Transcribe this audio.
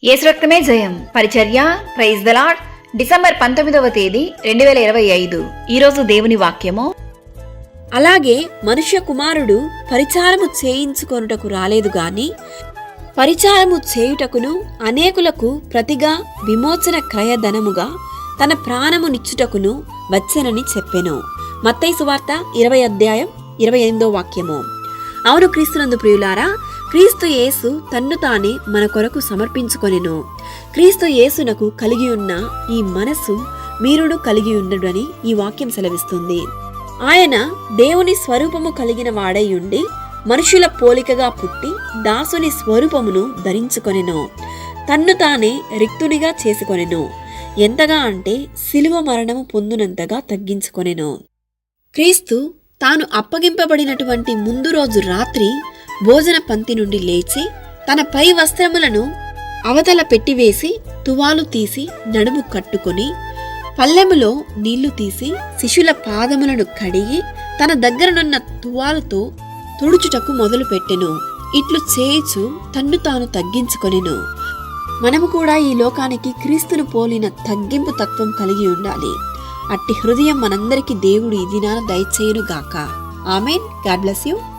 యేసు రక్తమే జయం పరిచర్య ప్రైజ్ ద లార్డ్. డిసెంబర్ 19వ తేదీ 2025. ఈరోజు దేవుని వాక్యము. అలాగే మనుష్య కుమారుడు పరిచారము చేయించుకొనుటకు రాలేదు గాని పరిచారము చేయుటకును అనేకులకు ప్రతిగా విమోచన క్రయధనముగా తన ప్రాణమునిచ్చుటకును వచ్చెనని చెప్పెను. మత్తయి సువార్త 20 వాక్యము. అవును క్రీస్తునందు ప్రియులారా, క్రీస్తు యేసు తన్ను తానే మన కొరకు సమర్పించుకొనెను. క్రీస్తు యేసునకు కలిగి ఉన్న ఈ మనస్సు మీరుడు కలిగి ఉండడని ఈ వాక్యం సెలవిస్తుంది. ఆయన దేవుని స్వరూపము కలిగిన వాడై ఉండి మనుషుల పోలికగా పుట్టి దాసుని స్వరూపమును ధరించుకొనెను. తన్ను తానే రిక్తునిగా చేసుకొనెను. ఎంతగా అంటే శిలువ మరణము పొందునంతగా తగ్గించుకొనెను. క్రీస్తు తాను అప్పగింపబడినటువంటి ముందు రోజు రాత్రి భోజన పంక్తి నుండి లేచి తన పై వస్త్రములను అవతల పెట్టివేసి తువాలు తీసి నడుము కట్టుకొని పల్లెములో నీళ్లు తీసి శిష్యుల పాదములను కడిగి తన దగ్గరనున్న తువాలుతో తుడుచుటకు మొదలుపెట్టెను. ఇట్లు చేయుచు తన్ను తాను తగ్గించుకొనెను. మనము కూడా ఈ లోకానికి క్రీస్తును పోలిన తగ్గింపు తత్వం కలిగి ఉండాలి. అట్టి హృదయం మనందరికీ దేవుడు ఈ దినాన దయచేయును గాక. ఆమేన్. God bless you.